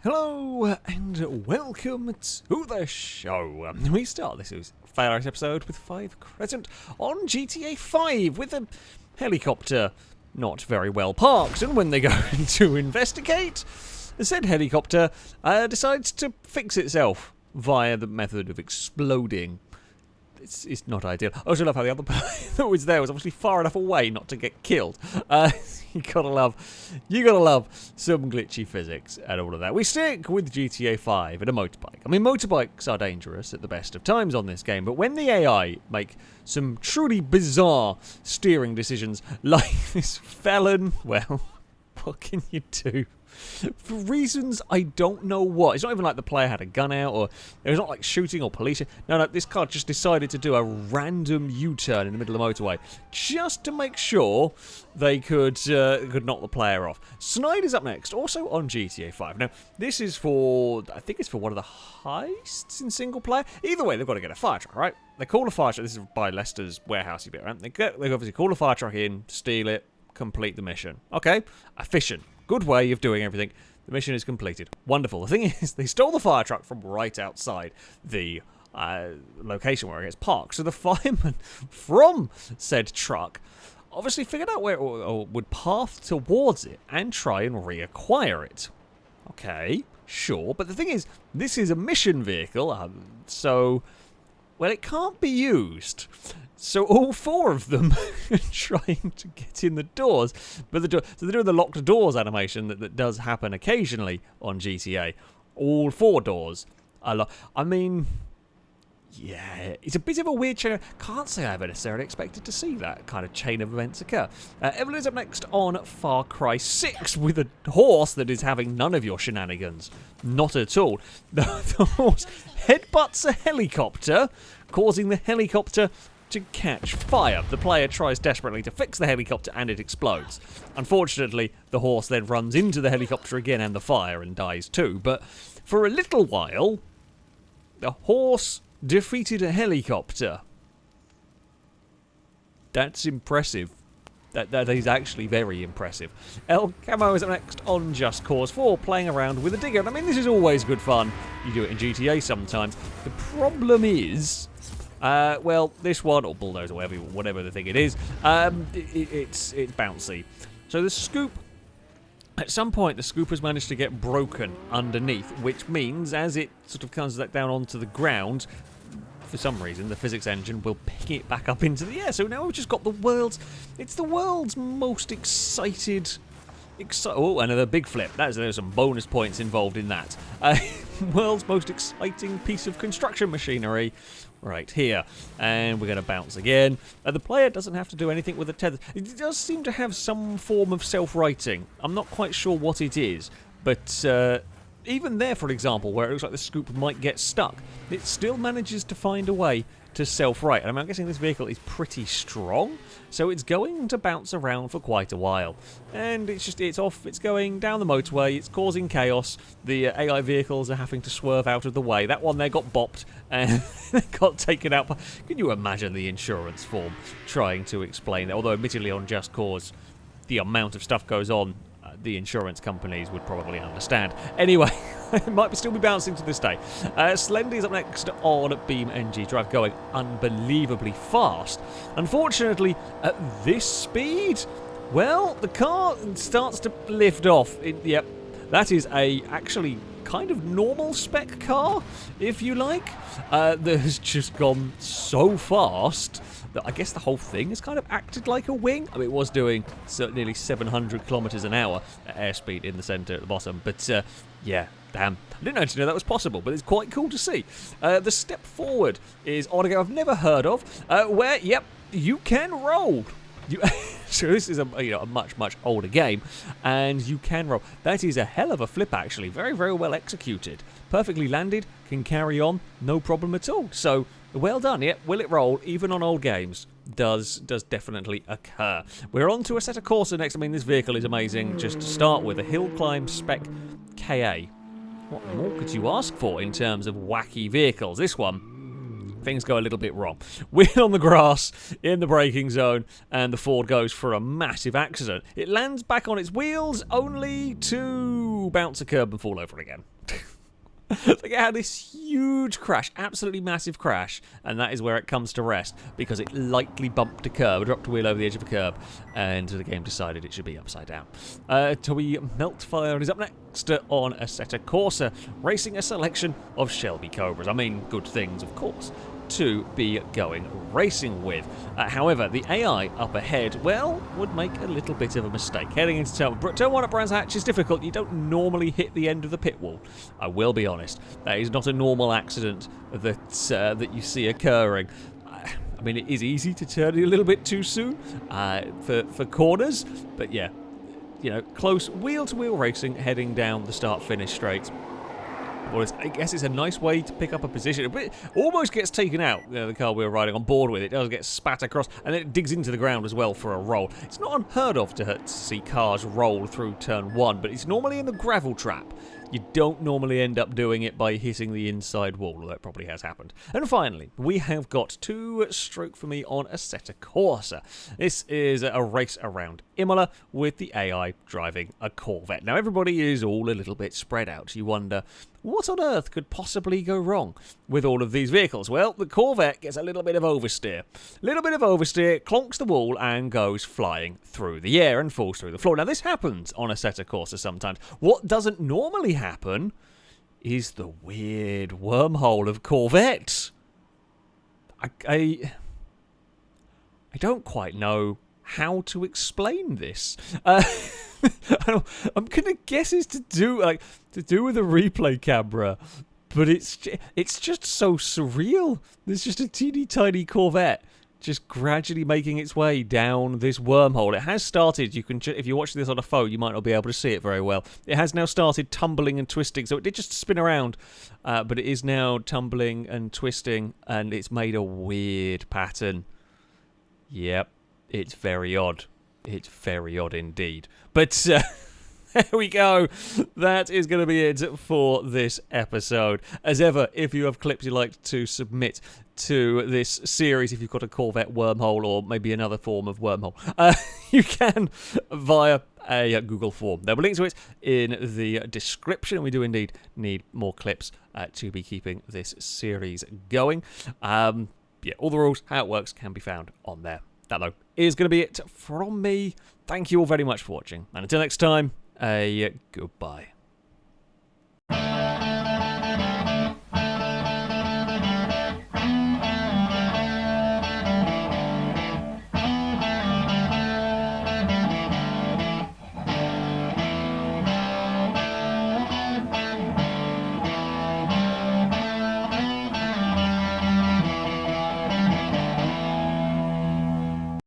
Hello and welcome to the show. We start this is Failrace episode with 5 Crescent on GTA 5 with a helicopter not very well parked, and when they go to investigate, the said helicopter decides to fix itself via the method of exploding. It's not ideal. I also love how the other player that was there was obviously far enough away not to get killed. You gotta love some glitchy physics and all of that. We stick with GTA 5 and a motorbike. I mean, motorbikes are dangerous at the best of times on this game, but when the AI make some truly bizarre steering decisions like this felon, well, what can you do? For reasons I don't know what. It's not even like the player had a gun out, or it was not like shooting or policing. No, this car just decided to do a random U-turn in the middle of the motorway just to make sure they could knock the player off. Snide is up next, also on GTA 5. Now, this is for, I think it's for one of the heists in single player. Either way, they've got to get a fire truck, right? They call a fire truck. This is by Lester's warehousey bit, right? They obviously call a fire truck in, steal it, complete the mission. Okay, efficient. Good way of doing everything. The mission is completed. Wonderful. The thing is, they stole the fire truck from right outside the location where it gets parked. So the fireman from said truck obviously figured out where or would path towards it and try and reacquire it. Okay, sure. But the thing is, this is a mission vehicle, so, well, it can't be used. So all 4 of them are trying to get in the doors. But so they're doing the locked doors animation that does happen occasionally on GTA. All 4 doors are locked. I mean, yeah, it's a bit of a weird chain. Can't say I ever necessarily expected to see that kind of chain of events occur. Evelyn is up next on Far Cry 6 with a horse that is having none of your shenanigans. Not at all. The horse headbutts a helicopter, causing the helicopter to catch fire. The player tries desperately to fix the helicopter and it explodes. Unfortunately, the horse then runs into the helicopter again and the fire and dies too. But for a little while, the horse defeated a helicopter. That's impressive. That is actually very impressive. El Camo is up next on Just Cause 4, playing around with a digger. I mean, this is always good fun. You do it in GTA sometimes. The problem is, well, this one, or bulldozer, whatever the thing it is, it's bouncy. So the scoop, at some point, the scoop has managed to get broken underneath, which means as it sort of comes down onto the ground, for some reason, the physics engine will pick it back up into the air. So now we've just got the world's most excited. Oh, another big flip. There's some bonus points involved in that. World's most exciting piece of construction machinery right here. And we're going to bounce again. The player doesn't have to do anything with the tether. It does seem to have some form of self-righting. I'm not quite sure what it is, but even there, for example, where it looks like the scoop might get stuck, it still manages to find a way to self-right. I mean, I'm guessing this vehicle is pretty strong, so it's going to bounce around for quite a while. And it's off, it's going down the motorway, it's causing chaos. The AI vehicles are having to swerve out of the way. That one there got bopped and got taken out. Can you imagine the insurance form trying to explain that? Although, admittedly, on Just Cause, the amount of stuff goes on, the insurance companies would probably understand. Anyway, it might still be bouncing to this day. Slendy's up next on Beam NG Drive, going unbelievably fast. Unfortunately, at this speed, well, the car starts to lift off. Yep, that is actually kind of normal spec car, if you like, that has just gone so fast that I guess the whole thing has kind of acted like a wing. I mean, it was doing nearly 700 kilometers an hour at airspeed in the center at the bottom, but yeah, damn. I didn't actually know that was possible, but it's quite cool to see. TheStepForward is on a game I've never heard of, where, yep, you can roll. So this is a much older game, and you can roll. That is a hell of a flip, actually. Very, very well executed. Perfectly landed, can carry on, no problem at all. So, well done. Yep, will it roll, even on old games? Does definitely occur. We're on to Assetto Corsa next. I mean, this vehicle is amazing. Just to start with, a hill climb spec Ka. What more could you ask for in terms of wacky vehicles? This one, things go a little bit wrong. We're on the grass in the braking zone, and the Ford goes for a massive accident. It lands back on its wheels only to to bounce a curb and fall over again. Like it had this huge crash, absolutely massive crash, and that is where it comes to rest because it lightly bumped a curb, dropped a wheel over the edge of a curb, and the game decided it should be upside down. DobieMeltfire is up next on Assetto Corsa, racing a selection of Shelby Cobras. I mean, good things, of course, to be going racing with. However, the AI up ahead, well, would make a little bit of a mistake. Heading into turn 1 at Brands Hatch is difficult. You don't normally hit the end of the pit wall. I will be honest. That is not a normal accident that you see occurring. I mean, it is easy to turn a little bit too soon for corners, but yeah, you know, close wheel-to-wheel racing heading down the start-finish straight. Well, I guess it's a nice way to pick up a position. It almost gets taken out, the car we were riding on board with. It does get spat across, and then it digs into the ground as well for a roll. It's not unheard of to see cars roll through turn 1, but it's normally in the gravel trap. You don't normally end up doing it by hitting the inside wall, although it probably has happened. And finally, we have got 2-stroke for me on Assetto Corsa. This is a race around Imola with the AI driving a Corvette. Now, everybody is all a little bit spread out. You wonder, what on earth could possibly go wrong with all of these vehicles? Well, the Corvette gets a little bit of oversteer. Clonks the wall and goes flying through the air and falls through the floor. Now, this happens on Assetto Corsa sometimes. What doesn't normally happen is the weird wormhole of Corvette. I don't quite know how to explain this. I'm gonna guess it's to do with a replay camera, but it's just so surreal. There's just a teeny tiny Corvette just gradually making its way down this wormhole. It has started. You can, if you're watching this on a phone, you might not be able to see it very well. It has now started tumbling and twisting, so it did just spin around, but it is now tumbling and twisting, and it's made a weird pattern. Yep, it's very odd. It's very odd indeed. But there we go. That is going to be it for this episode. As ever, if you have clips you'd like to submit to this series, if you've got a Corvette wormhole or maybe another form of wormhole, you can via a Google form. There will be links to it in the description. We do indeed need more clips to be keeping this series going. Yeah, all the rules, how it works, can be found on there. That, though, is going to be it from me. Thank you all very much for watching. And until next time, goodbye.